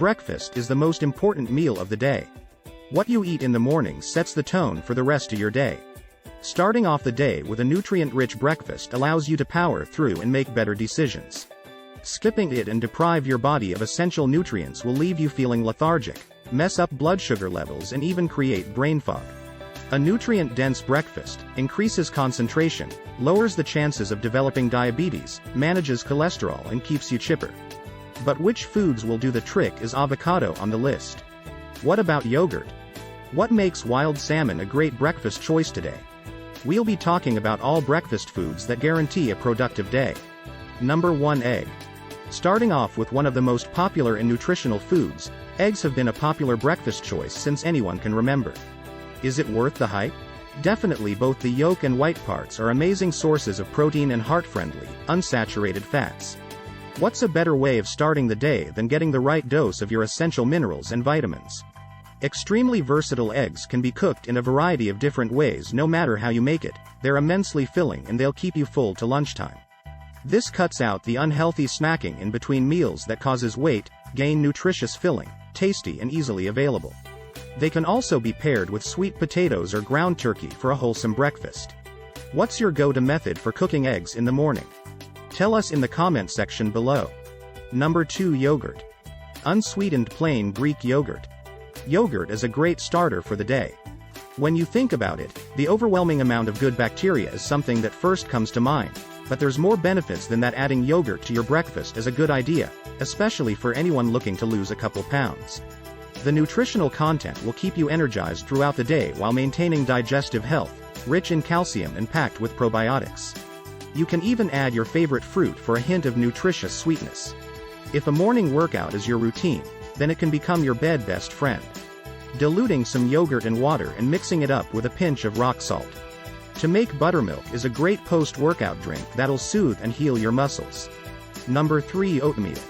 Breakfast is the most important meal of the day. What you eat in the morning sets the tone for the rest of your day. Starting off the day with a nutrient-rich breakfast allows you to power through and make better decisions. Skipping it and deprive your body of essential nutrients will leave you feeling lethargic, mess up blood sugar levels and even create brain fog. A nutrient-dense breakfast increases concentration, lowers the chances of developing diabetes, manages cholesterol and keeps you chipper. But which foods will do the trick? Is avocado on the list? What about yogurt? What makes wild salmon a great breakfast choice today? We'll be talking about all breakfast foods that guarantee a productive day. Number 1. Egg. Starting off with one of the most popular and nutritional foods, eggs have been a popular breakfast choice since anyone can remember. Is it worth the hype? Definitely. Both the yolk and white parts are amazing sources of protein and heart-friendly, unsaturated fats. What's a better way of starting the day than getting the right dose of your essential minerals and vitamins? Extremely versatile eggs can be cooked in a variety of different ways. No matter how you make it, they're immensely filling and they'll keep you full to lunchtime. This cuts out the unhealthy snacking in between meals that causes weight gain. Nutritious, filling, tasty and easily available. They can also be paired with sweet potatoes or ground turkey for a wholesome breakfast. What's your go-to method for cooking eggs in the morning? Tell us in the comment section below. Number 2. Yogurt. Unsweetened plain Greek yogurt. Yogurt is a great starter for the day. When you think about it, the overwhelming amount of good bacteria is something that first comes to mind, but there's more benefits than that. Adding yogurt to your breakfast is a good idea, especially for anyone looking to lose a couple pounds. The nutritional content will keep you energized throughout the day while maintaining digestive health, rich in calcium and packed with probiotics. You can even add your favorite fruit for a hint of nutritious sweetness. If a morning workout is your routine, then it can become your best friend. Diluting some yogurt and water and mixing it up with a pinch of rock salt. To make buttermilk is a great post-workout drink that'll soothe and heal your muscles. Number 3. Oatmeal.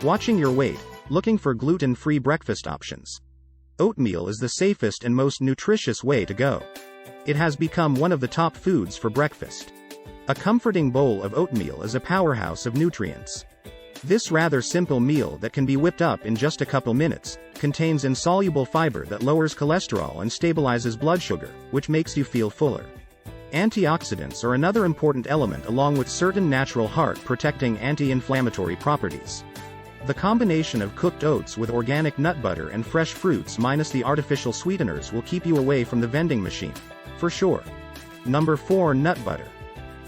Watching your weight, looking for gluten-free breakfast options. Oatmeal is the safest and most nutritious way to go. It has become one of the top foods for breakfast. A comforting bowl of oatmeal is a powerhouse of nutrients. This rather simple meal that can be whipped up in just a couple minutes, contains insoluble fiber that lowers cholesterol and stabilizes blood sugar, which makes you feel fuller. Antioxidants are another important element along with certain natural heart-protecting anti-inflammatory properties. The combination of cooked oats with organic nut butter and fresh fruits minus the artificial sweeteners will keep you away from the vending machine, for sure. Number 4. Nut butter.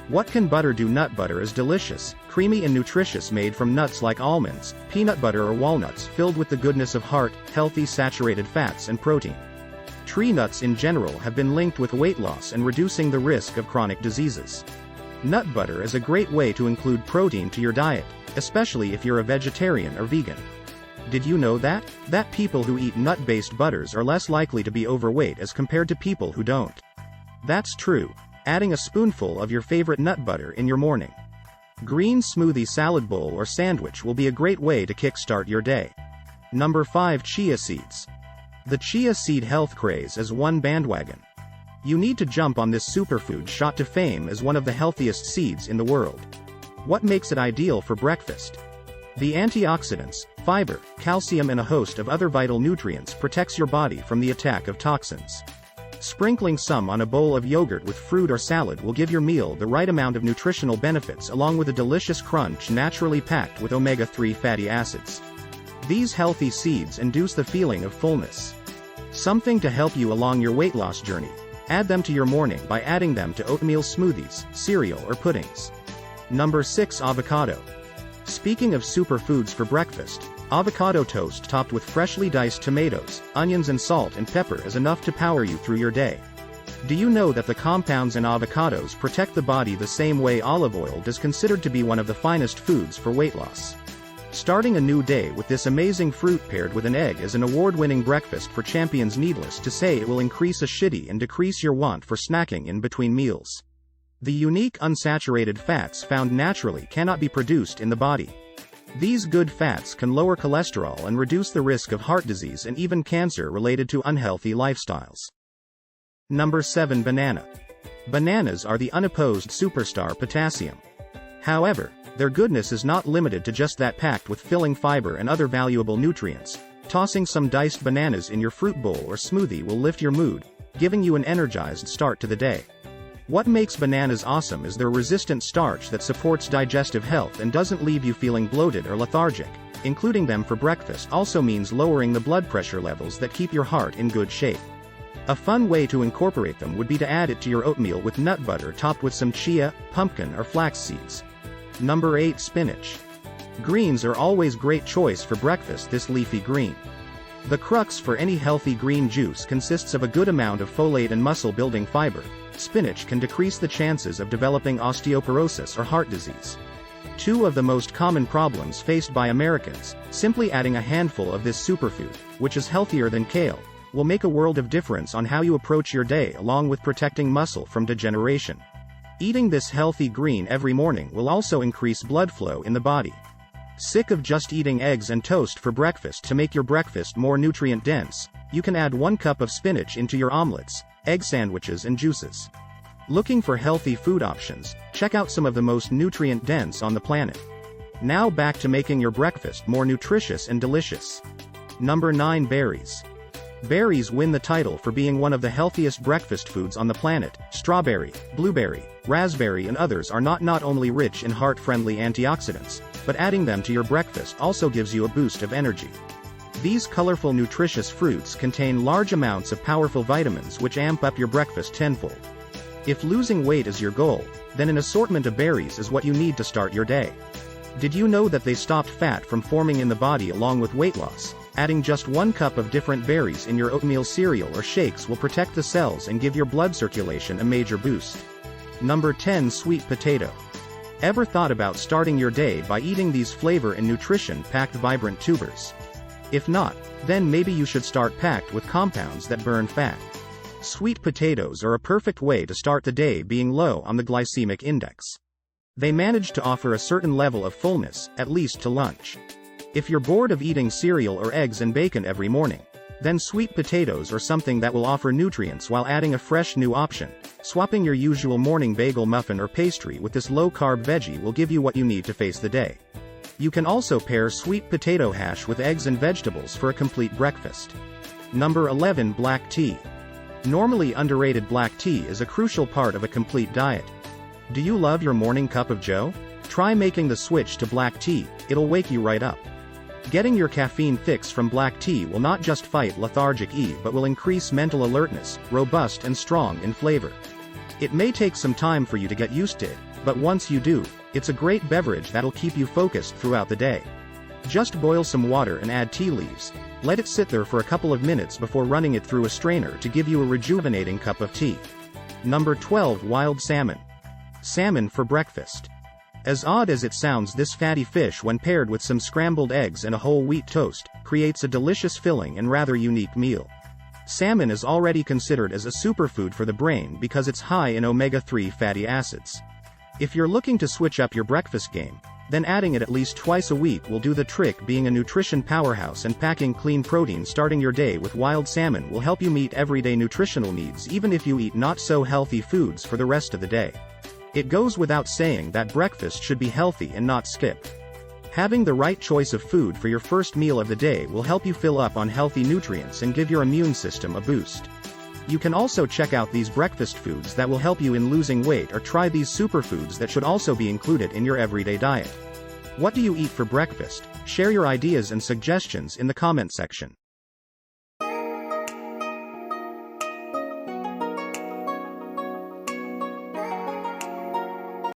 What can butter do? Nut butter is delicious, creamy and nutritious, made from nuts like almonds, peanut butter or walnuts, filled with the goodness of healthy saturated fats and protein. Tree nuts in general have been linked with weight loss and reducing the risk of chronic diseases. Nut butter is a great way to include protein to your diet, especially if you're a vegetarian or vegan. Did you know that people who eat nut-based butters are less likely to be overweight as compared to people who don't? That's true. Adding a spoonful of your favorite nut butter in your morning green smoothie, salad bowl or sandwich will be a great way to kickstart your day. Number 5. Chia seeds. The chia seed health craze is one bandwagon. You need to jump on this superfood shot to fame as one of the healthiest seeds in the world. What makes it ideal for breakfast? The antioxidants, fiber, calcium and a host of other vital nutrients protects your body from the attack of toxins. Sprinkling some on a bowl of yogurt with fruit or salad will give your meal the right amount of nutritional benefits along with a delicious crunch naturally packed with omega-3 fatty acids. These healthy seeds induce the feeling of fullness. Something to help you along your weight loss journey. Add them to your morning by adding them to oatmeal smoothies, cereal or puddings. Number 6. Avocado. Speaking of superfoods for breakfast, avocado toast topped with freshly diced tomatoes, onions and salt and pepper is enough to power you through your day. Do you know that the compounds in avocados protect the body the same way olive oil does? Considered to be one of the finest foods for weight loss. Starting a new day with this amazing fruit paired with an egg is an award-winning breakfast for champions. Needless to say, it will increase acidity and decrease your want for snacking in between meals. The unique unsaturated fats found naturally cannot be produced in the body. These good fats can lower cholesterol and reduce the risk of heart disease and even cancer related to unhealthy lifestyles. Number 7. Banana. Bananas are the unopposed superstar. Potassium. However, their goodness is not limited to just that. Packed with filling fiber and other valuable nutrients, tossing some diced bananas in your fruit bowl or smoothie will lift your mood, giving you an energized start to the day. What makes bananas awesome is their resistant starch that supports digestive health and doesn't leave you feeling bloated or lethargic. Including them for breakfast also means lowering the blood pressure levels that keep your heart in good shape. A fun way to incorporate them would be to add it to your oatmeal with nut butter topped with some chia, pumpkin or flax seeds. Number 8. Spinach. Greens are always great choice for breakfast. This leafy green. The crux for any healthy green juice consists of a good amount of folate and muscle-building fiber. Spinach can decrease the chances of developing osteoporosis or heart disease. Two of the most common problems faced by Americans, simply adding a handful of this superfood, which is healthier than kale, will make a world of difference on how you approach your day along with protecting muscle from degeneration. Eating this healthy green every morning will also increase blood flow in the body. Sick of just eating eggs and toast for breakfast? To make your breakfast more nutrient-dense, you can add 1 cup of spinach into your omelets, egg sandwiches and juices. Looking for healthy food options? Check out some of the most nutrient-dense on the planet. Now back to making your breakfast more nutritious and delicious. Number 9. Berries. Berries win the title for being one of the healthiest breakfast foods on the planet. Strawberry, blueberry, raspberry and others are not only rich in heart-friendly antioxidants, but adding them to your breakfast also gives you a boost of energy. These colorful nutritious fruits contain large amounts of powerful vitamins which amp up your breakfast tenfold. If losing weight is your goal, then an assortment of berries is what you need to start your day. Did you know that they stopped fat from forming in the body along with weight loss? Adding just 1 cup of different berries in your oatmeal cereal or shakes will protect the cells and give your blood circulation a major boost. Number 10. Sweet potato. Ever thought about starting your day by eating these flavor and nutrition-packed vibrant tubers? If not, then maybe you should start packed with compounds that burn fat. Sweet potatoes are a perfect way to start the day being low on the glycemic index. They manage to offer a certain level of fullness, at least to lunch. If you're bored of eating cereal or eggs and bacon every morning, then sweet potatoes are something that will offer nutrients while adding a fresh new option. Swapping your usual morning bagel, muffin or pastry with this low-carb veggie will give you what you need to face the day. You can also pair sweet potato hash with eggs and vegetables for a complete breakfast. Number 11. Black tea. Normally underrated, black tea is a crucial part of a complete diet. Do you love your morning cup of joe? Try making the switch to black tea, it'll wake you right up. Getting your caffeine fix from black tea will not just fight lethargic eve but will increase mental alertness, robust and strong in flavor. It may take some time for you to get used to it, but once you do, it's a great beverage that'll keep you focused throughout the day. Just boil some water and add tea leaves. Let it sit there for a couple of minutes before running it through a strainer to give you a rejuvenating cup of tea. Number 12. Wild salmon. Salmon for breakfast. As odd as it sounds, this fatty fish, when paired with some scrambled eggs and a whole wheat toast, creates a delicious, filling and rather unique meal. Salmon is already considered as a superfood for the brain because it's high in omega-3 fatty acids. If you're looking to switch up your breakfast game, then adding it at least twice a week will do the trick. Being a nutrition powerhouse and packing clean protein, starting your day with wild salmon will help you meet everyday nutritional needs even if you eat not so healthy foods for the rest of the day. It goes without saying that breakfast should be healthy and not skip. Having the right choice of food for your first meal of the day will help you fill up on healthy nutrients and give your immune system a boost. You can also check out these breakfast foods that will help you in losing weight, or try these superfoods that should also be included in your everyday diet. What do you eat for breakfast? Share your ideas and suggestions in the comment section.